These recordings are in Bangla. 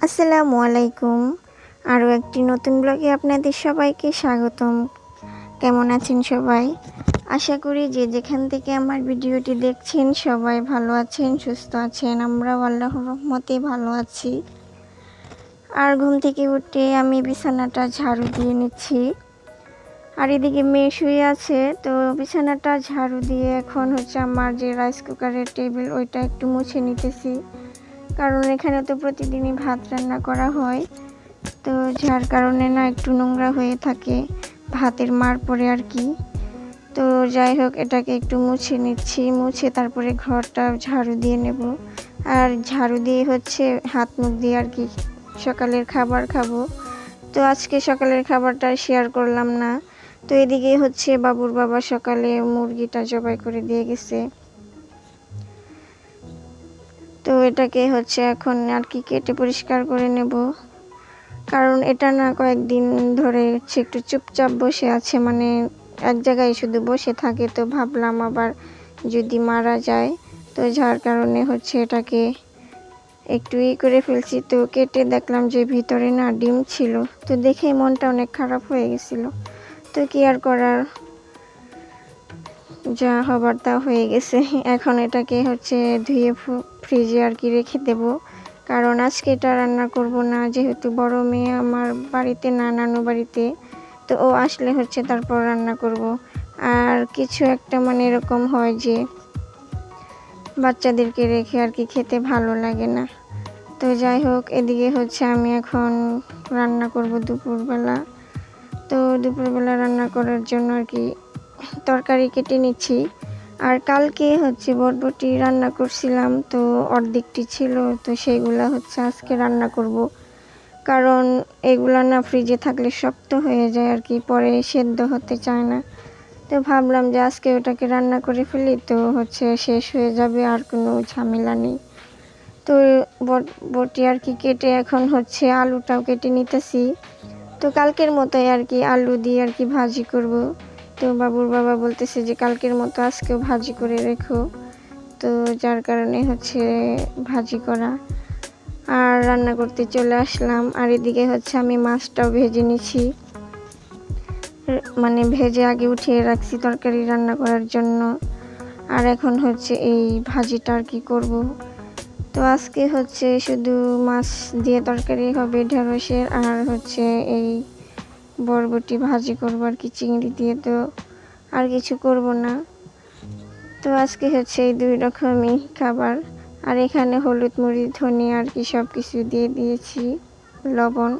আসসালামু আলাইকুম। আরও একটি নতুন ব্লগে আপনাদের সবাইকে স্বাগতম। কেমন আছেন সবাই? আশা করি যে যেখান থেকে আমার ভিডিওটি দেখছেন সবাই ভালো আছেন, সুস্থ আছেন। আমরাও আল্লাহর রহমতে ভালো আছি। আর ঘুম থেকে উঠে আমি বিছানাটা ঝাড়ু দিয়ে নিচ্ছি। আর এদিকে মেয়ে শুয়ে আছে, তো বিছানাটা ঝাড়ু দিয়ে এখন আমার যে রাইস কুকারের টেবিল ওইটা একটু মুছে নিতেছি। কারণ এখানে তো প্রতিদিনই ভাত রান্না করা হয়, তো যার কারণে না একটু নোংরা হয়ে থাকে, ভাতের মার পরে আর কি। তো যাই হোক, এটাকে একটু মুছে নিচ্ছি, মুছে তারপরে ঘরটা ঝাড়ু দিয়ে নেব। আর ঝাড়ু দিয়ে হাত মুখ দিয়ে আর কি সকালের খাবার খাবো। তো আজকে সকালের খাবারটা শেয়ার করলাম না। তো এদিকে বাবুর বাবা সকালে মুরগিটা জবাই করে দিয়ে গেছে। তো এটাকে এখন আর কি কেটে পরিষ্কার করে নেব। কারণ এটা না কয়েকদিন ধরে একটু চুপচাপ বসে আছে, মানে এক জায়গায় শুধু বসে থাকে। তো ভাবলাম আবার যদি মারা যায়, তো যার কারণে এটাকে একটু করে ফেলছি। তো কেটে দেখলাম যে ভিতরে না ডিম ছিল, তো দেখেই মনটা অনেক খারাপ হয়ে গেছিল। তো কি আর করার, যা হবার তা হয়ে গেছে। এখন এটাকে ধুয়ে ফ্রিজে আর কি রেখে দেব। কারণ আজকে এটা রান্না করব না, যেহেতু বড় মেয়ে আমার বাড়িতে না, নানু বাড়িতে। তো ও আসলে তারপর রান্না করব। আর কিছু একটা মানে এরকম হয় যে বাচ্চাদেরকে রেখে আর কি খেতে ভালো লাগে না। তো যাই হোক, এদিকে আমি এখন রান্না করব দুপুরবেলা। তো দুপুরবেলা রান্না করার জন্য আর কি তরকারি কেটে নিচ্ছি। আর কালকে বরবটি রান্না করছিলাম, তো অর্ধেকটি ছিল, তো সেইগুলা আজকে রান্না করব। কারণ এগুলা না ফ্রিজে থাকলে শক্ত হয়ে যায় আর কি, পরে সেদ্ধ হতে চায় না। তো ভাবলাম যে আজকে ওটাকে রান্না করে ফেলি, তো শেষ হয়ে যাবে, আর কোনো ঝামেলা নেই। তো বরবটি আর কি কেটে এখন আলুটাও কেটে নিতেছি। তো কালকের মতোই আর কি আলু দিয়ে আর কি ভাজি করব। তো বাবুর বাবা বলতেছে যে কালকের মতো আজকেও ভাজি করে রেখো। তো যার কারণে ভাজি করা আর রান্না করতে চলে আসলাম। আর এদিকে আমি মাছটাও ভেজে নিছি, মানে ভেজে আগে উঠিয়ে রাখছি তরকারি রান্না করার জন্য। আর এখন এই ভাজিটা আর কি করব। তো আজকে শুধু মাছ দিয়ে তরকারি হবে ঢেঁড়সের, আর এই বরবটি ভাজি করব আর কি চিংড়ি দিয়ে। তো আর কিছু করব না। তো আজকে এই দুই রকমই খাবার। আর এখানে হলুদ, মরিচ, ধনিয়া আর কি সব কিছু দিয়ে দিয়েছি, লবণ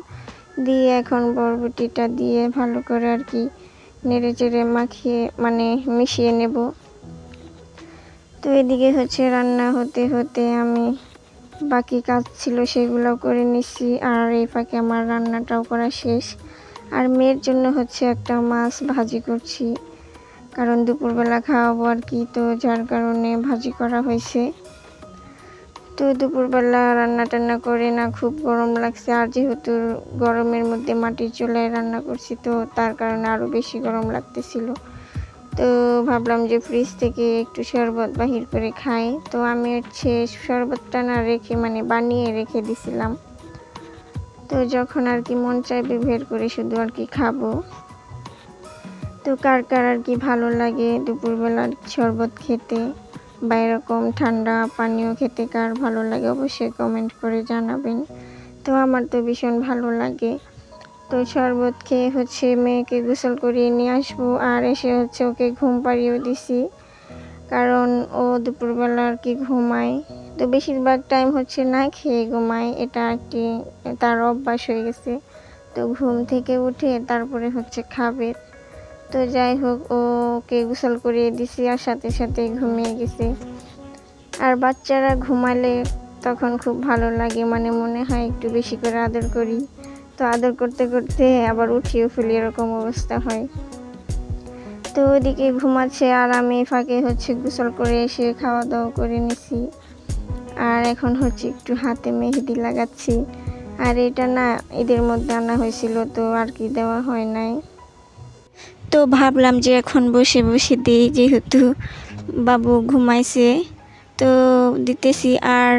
দিয়ে এখন বরবটিটা দিয়ে ভালো করে আর কি নেড়ে চেড়ে মাখিয়ে মানে মিশিয়ে নেব। তো এদিকে রান্না হতে হতে আমি বাকি কাজ ছিল সেগুলোও করে নিচ্ছি। আর এই ফাঁকে আমার রান্নাটাও করা শেষ। আর মেয়ের জন্য একটা মাছ ভাজি করছি, কারণ দুপুরবেলা খাওয়াবো আর কি, তো যার কারণে ভাজি করা হয়েছে। তো দুপুরবেলা রান্না টান্না করে না খুব গরম লাগছে, আর যেহেতু গরমের মধ্যে মাটির চুলায় রান্না করছি, তো তার কারণে আরও বেশি গরম লাগতেছিল। তো ভাবলাম যে ফ্রিজ থেকে একটু শরবত বাহির করে খাই। তো আমি শরবতটা না রেখে মানে বানিয়ে রেখে দিছিলাম। তো যখন আর কি মন চাইবে বের করে শুধু আর কি খাবো। তো কার কার আর কি ভালো লাগে দুপুরবেলার শরবত খেতে, বা এরকম ঠান্ডা পানীয় খেতে কার ভালো লাগে অবশ্যই কমেন্ট করে জানাবেন। তো আমার তো ভীষণ ভালো লাগে। তো শরবত খেয়ে মেয়েকে গোসল করিয়ে নিয়ে আসবো, আর এসে ওকে ঘুম পাড়িয়েও দিছি। কারণ ও দুপুরবেলা আর কি ঘুমায়, তো বেশিরভাগ টাইম না খেয়ে ঘুমায়, এটা একটি তার অভ্যাস হয়ে গেছে। তো ঘুম থেকে উঠে তারপরে খাবে। তো যাই হোক, ওকে গোসল করিয়ে দিছি আর সাথে সাথে ঘুমিয়ে গেছে। আর বাচ্চারা ঘুমালে তখন খুব ভালো লাগে, মানে মনে হয় একটু বেশি করে আদর করি। তো আদর করতে করতে আবার উঠিয়ে ফেলি, এরকম অবস্থা হয়। তো ওদিকে ঘুমাচ্ছে, আর আমি ফাঁকে গোসল করে এসে খাওয়া দাওয়া করে নিছি। আর এখন একটু হাতে মেহেদি লাগাচ্ছি। আর এটা না ঈদের মধ্যে আনা হয়েছিল, তো আর কি দেওয়া হয় নাই। তো ভাবলাম যে এখন বসে বসে দিই, যেহেতু বাবু ঘুমাইছে, তো দিতেছি। আর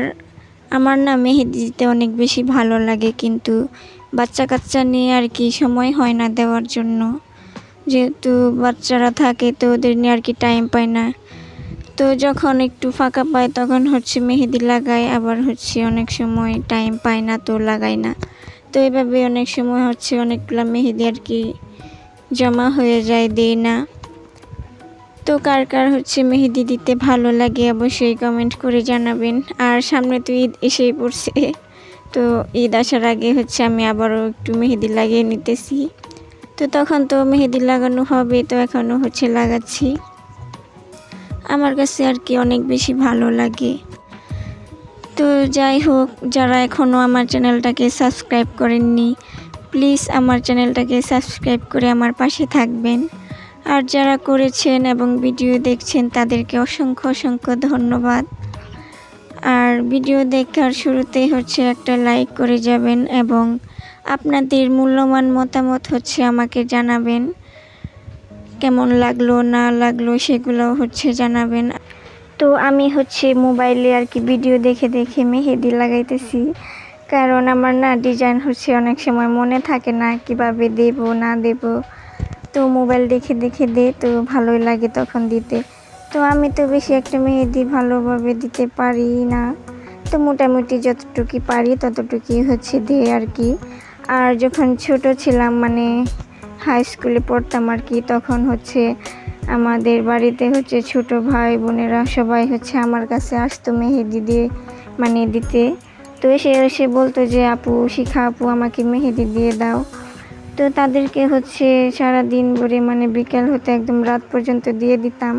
আমার না মেহেদি দিতে অনেক বেশি ভালো লাগে, কিন্তু বাচ্চা কাচ্চা নিয়ে আর কি সময় হয় না দেওয়ার জন্য। যেহেতু বাচ্চারা থাকে তো ওদের নিয়ে আর কি টাইম পায় না। তো যখন একটু ফাঁকা পাই তখন হচ্ছে মেহেদি লাগাই, আবার হচ্ছে অনেক সময় টাইম পাই না তো লাগাই না। তো এভাবে অনেক সময় হচ্ছে অনেকগুলো মেহেদি আর কি জমা হয়ে যায়, দেই না। তো কার কার হচ্ছে মেহেদি দিতে ভালো লাগে অবশ্যই কমেন্ট করে জানাবেন। আর সামনে তো ঈদ এসেই পড়ছে, তো ঈদ আসার আগে হচ্ছে আমি আবারও একটু মেহেদি লাগিয়ে নিতেছি। তো তখন তো মেহেদি লাগানো হবে, তো এখনও হচ্ছে লাগাচ্ছি। আমার কাছে আর কি অনেক বেশি ভালো লাগে। তো যাই হোক, যারা এখনও আমার চ্যানেলটাকে সাবস্ক্রাইব করেননি প্লিজ আমার চ্যানেলটাকে সাবস্ক্রাইব করে আমার পাশে থাকবেন। আর যারা করেছেন এবং ভিডিও দেখছেন তাদেরকে অসংখ্য অসংখ্য ধন্যবাদ। আর ভিডিও দেখার শুরুতেই হচ্ছে একটা লাইক করে যাবেন এবং আপনাদের মূল্যবান মতামত হচ্ছে আমাকে জানাবেন, কেমন লাগলো না লাগলো সেগুলো হচ্ছে জানাবেন। তো আমি হচ্ছে মোবাইলে আর কি ভিডিও দেখে দেখে মেহেদি লাগাইতেছি, কারণ আমার না ডিজাইন হচ্ছে অনেক সময় মনে থাকে না কিভাবে দেব না দেব। তো মোবাইল দেখে দেখে দে, তো ভালোই লাগে তখন দিতে। তো আমি তো বেশি একটা মেহেদি ভালোভাবে দিতে পারি না, তো মোটামুটি যতটুকু পারি ততটুকুই হচ্ছে দিই আর কি। আর যখন ছোট ছিলাম মানে হাই স্কুলে পড়তাম আর কি, তখন হচ্ছে আমাদের বাড়িতে হচ্ছে ছোট ভাই বোনেরা সবাই হচ্ছে আমার কাছে আসতো মেহেদি দিয়ে মানে দিতে। তো এসে এসে বলতো যে আপু শিখা আপু আমাকে মেহেদি দিয়ে দাও। তো তাদেরকে হচ্ছে সারা দিন ভরে মানে বিকেল হতে একদম রাত পর্যন্ত দিয়ে দিতাম।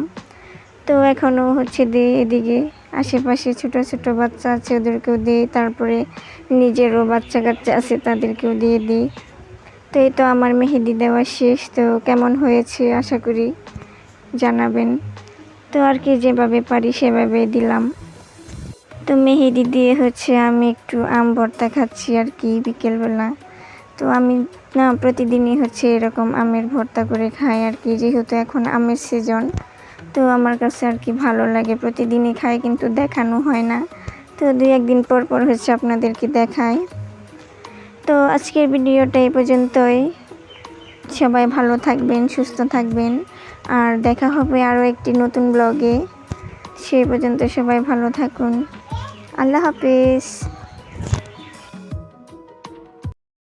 তো এখনও হচ্ছে দিই, এদিকে আশেপাশে ছোট ছোট বাচ্চা আছে ওদেরকেও দিই, তারপরে নিজেরও বাচ্চা কাচ্চা আছে তাদেরকেও দিয়ে দিই। তো এই তো আমার মেহেদি দেওয়া শেষ। তো কেমন হয়েছে আশা করি জানাবেন। তো আর কি যেভাবে পারি সেভাবে দিলাম। তো মেহেদি দিয়ে হচ্ছে আমি একটু আম ভর্তা খাচ্ছি আর কি বিকেলবেলা। তো আমি না প্রতিদিনই হচ্ছে এরকম আমের ভর্তা করে খাই আর কি, যেহেতু এখন আমের সিজন। তো আমার কাছে আর কি ভালো লাগে, প্রতিদিনই খাই কিন্তু দেখানো হয় না। তো 2-1 দিন পর পর হচ্ছে আপনাদেরকে দেখাই। তো আজকের ভিডিওটা এই পর্যন্তই। সবাই ভালো থাকবেন, সুস্থ থাকবেন, আর দেখা হবে আরও একটি নতুন ব্লগে। সেই পর্যন্ত সবাই ভালো থাকুন। আল্লাহ হাফেজ।